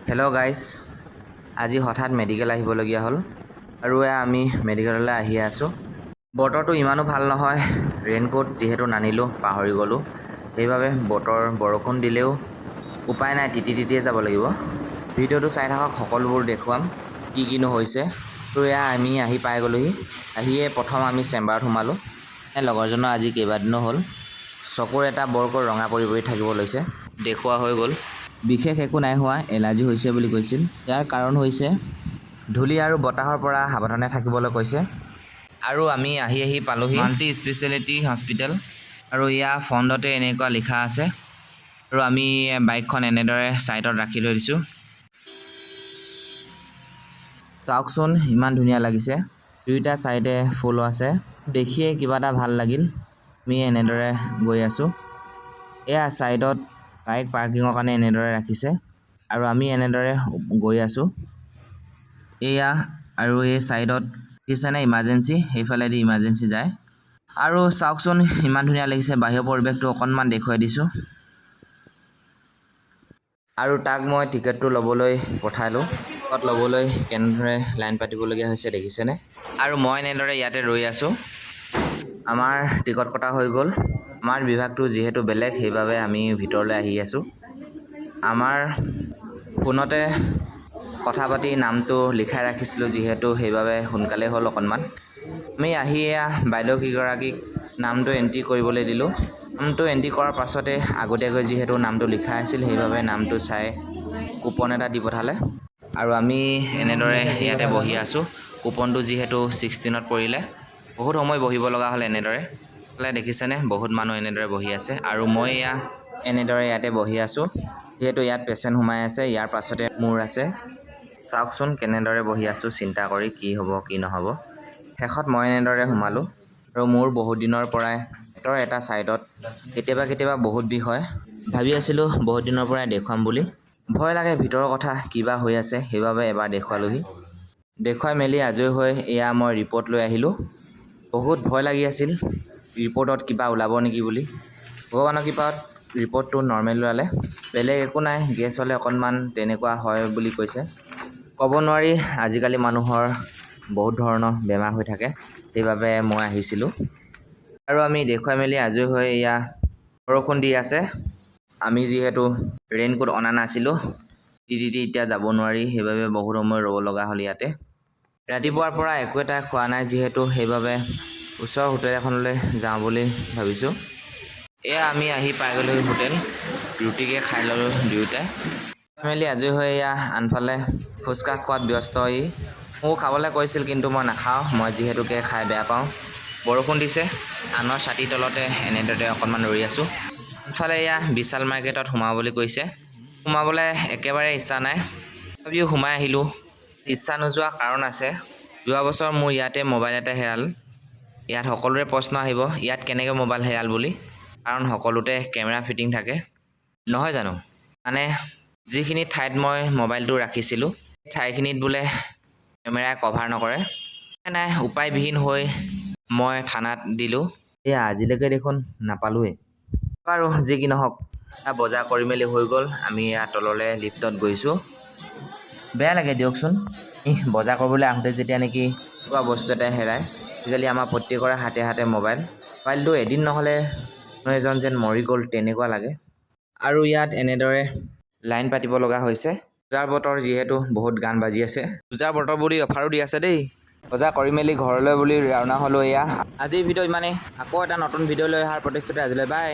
Hello' guys, আজি হঠাৎ medical আহিবলগীয়া হ'ল আৰু আমি মেডিকেললৈ আহি আছোঁ। বতৰটো ইমানো ভাল নহয়, ৰেইনকোট যিহেতু নানিলোঁ পাহৰি গ'লোঁ, সেইবাবে বৰষুণ দিলেও উপায় নাই, তিতিয়ে যাব লাগিব। ভিডিঅ'টো চাই থাকক, সকলোবোৰ দেখুৱাম কিনো হৈছে। তো আমি আহি পাই গ'লোহি। আহিয়ে প্ৰথম আমি চেম্বাৰত সোমালোঁ। লগৰজনৰ আজি কেইবাদিনো হ'ল চকুৰ এটা বৰকৈ ৰঙা পৰি থাকিব লৈছে, দেখুওৱা হৈ গ'ল। বিশেষ একো নাই হোৱা, এলাৰ্জি হৈছে বুলি কৈছিল। ইয়াৰ কাৰণ হৈছে ধূলি আৰু বতাহৰ পৰা সাৱধানে থাকিবলৈ কৈছে। আৰু আমি আহি পালোহি মাল্টি স্পেচিয়েলিটি হস্পিটেল, আৰু ইয়াৰ ফ্ৰণ্টতে এনেকুৱা লিখা আছে। আৰু আমি বাইকখন এনেদৰে ছাইডত ৰাখি লৈ দিছোঁ। চাওকচোন, ইমান ধুনীয়া লাগিছে। দুয়োটা ছাইডে ফুল আছে, দেখিয়ে কিবা এটা ভাল লাগিল। আমি এনেদৰে গৈ আছোঁ। এয়া ছাইডত বাইক পাৰ্কিঙৰ কাৰণে এনেদৰে ৰাখিছে, আৰু আমি এনেদৰে গৈ আছোঁ। এয়া আৰু এই ছাইডত দেখিছেনে ইমাৰ্জেঞ্চি, সেইফালেদি ইমাৰ্জেঞ্চি যায়। আৰু চাওকচোন, ইমান ধুনীয়া লাগিছে। বাহিৰৰ পৰিৱেশটো অকণমান দেখুৱাই দিছোঁ। আৰু তাক মই টিকেটটো ল'বলৈ পঠালোঁ। টিকট ল'বলৈ কেনেদৰে লাইন পাতিবলগীয়া হৈছে দেখিছেনে। আৰু মই এনেদৰে ইয়াতে ৰৈ আছোঁ। আমাৰ টিকট কটা হৈ গ'ল। আমাৰ বিভাগটো যিহেতু বেলেগ, সেইবাবে আমি ভিতৰলৈ আহি আছোঁ। আমাৰ ফোনতে কথা পাতি নামটো লিখাই ৰাখিছিলোঁ যিহেতু, সেইবাবে সোনকালে হ'ল অকণমান। আমি আহি বাইদেউকেইগৰাকীক নামটো এণ্ট্ৰি কৰিবলৈ দিলোঁ। নামটো এণ্ট্ৰি কৰাৰ পাছতে আগতীয়াকৈ যিহেতু নামটো লিখা আছিল, সেইবাবে নামটো চাই কুপন এটা দি পঠালে। আৰু আমি এনেদৰে ইয়াতে বহি আছোঁ। কুপনটো যিহেতু 16ত পৰিলে, বহুত সময় বহিব লগা হ'ল এনেদৰে। দেখিছেনে, বহুত মানুহ এনেদৰে বহি আছে। আৰু মই এনেদৰে ইয়াতে বহি আছোঁ, যিহেতু ইয়াত পেচেণ্ট সোমাই আছে। ইয়াৰ পাছতে মোৰ আছে। চাওকচোন কেনেদৰে বহি আছোঁ, চিন্তা কৰি কি হ'ব কি নহ'ব। শেষত মই এনেদৰে সোমালোঁ। আৰু মোৰ বহুত দিনৰ পৰাই পেটৰ এটা ছাইডত কেতিয়াবা বহুত বিষ হয়। ভাবি আছিলোঁ বহুত দিনৰ পৰাই দেখুৱাম বুলি। ভয় লাগে ভিতৰৰ কথা, কিবা হৈ আছে, সেইবাবে এবাৰ দেখুৱালোহি। দেখুৱাই মেলি আজৰি হৈ এয়া মই ৰিপৰ্ট লৈ আহিলোঁ। বহুত ভয় লাগি আছিল, ৰিপৰ্টত কিবা ওলাব নেকি বুলি। ভগৱানৰ কৃপাত ৰিপৰ্টটো নৰ্মেল ওলালে। বেলেগ একো নাই, গেছ হ'লে অকণমান তেনেকুৱা হয় বুলি কৈছে। ক'ব নোৱাৰি, আজিকালি মানুহৰ বহুত ধৰণৰ বেমাৰ হৈ থাকে, সেইবাবে মই আহিছিলোঁ। আৰু আমি দেখুৱাই মেলি আজৰি হৈ বৰষুণ দি আছে। আমি যিহেতু ৰেইনকোট অনা নাছিলোঁ, তিতি এতিয়া যাব নোৱাৰি, সেইবাবে বহুত সময় ৰ'ব লগা হ'ল ইয়াতে। ৰাতিপুৱাৰ পৰা একো এটা খোৱা নাই যিহেতু, সেইবাবে ওচৰৰ হোটেল এখনলৈ যাওঁ বুলি ভাবিছোঁ। আমি আহি পাই গ'লোঁ হোটেল, ৰুটিকে খাই ল'লোঁ দুয়োটাই। মেলি আজৰি হৈ আনফালে ফুচকা খোৱাত ব্যস্ত। মোক খাবলৈ কৈছিল, কিন্তু মই নাখাওঁ, মই যিহেতুকে খাই বেয়া পাওঁ। বৰষুণ দিছে, আনৰ ছাতিৰ তলতে এনেদৰে অকণমান ৰৈ আছোঁ। ইফালে বিশাল মাৰ্কেটত সোমাবলৈ কৈছে। সোমাবলৈ একেবাৰে ইচ্ছা নাই, তথাপিও সোমাই আহিলোঁ। ইচ্ছা নোযোৱা কাৰণ আছে। যোৱা বছৰ মোৰ ইয়াতে মোবাইল এটা হেৰাল। ইয়াত সকলোৰে প্ৰশ্ন আহিব, ইয়াত কেনেকৈ মোবাইল হেৰাল বুলি। কাৰণ সকলোতে কেমেৰা ফিটিং থাকে, নহয় জানো। মানে যিখিনি ঠাইত মই মোবাইলটো ৰাখিছিলোঁ, ঠাইখিনিত বোলে কেমেৰাই কভাৰ নকৰে। নাই, উপায়বিহীন হৈ মই থানাত দিলোঁ। আজিলৈকে দেখোন নাপালোঁৱেই। বাৰু যি কি নহওক, বজাৰ কৰি মেলি হৈ গ'ল। আমি তললৈ লিফ্টত গৈছোঁ। বেয়া লাগে দিয়কচোন, বজাৰ কৰিবলৈ আহোঁতে যেতিয়া নেকি এনেকুৱা বস্তু এটা হেৰায়। আজিকালি আমাৰ প্ৰত্যেকৰে হাতে হাতে মোবাইলটো এদিন নহ'লে এজন যেন মৰি গ'ল তেনেকুৱা লাগে। আৰু ইয়াত এনেদৰে লাইন পাতিব লগা হৈছে। পূজাৰ বতৰ যিহেতু বহুত গান বাজি আছে। পূজাৰ বতৰ বুলি অফাৰো দি আছে দেই। বজাৰ কৰি মেলি ঘৰলৈ বুলি ৰাওনা হ'লোঁ। আজিৰ ভিডিঅ' ইমানেই। আকৌ এটা নতুন ভিডিঅ' লৈ অহাৰ প্ৰতিশ্ৰুতি আজিলৈ বাই।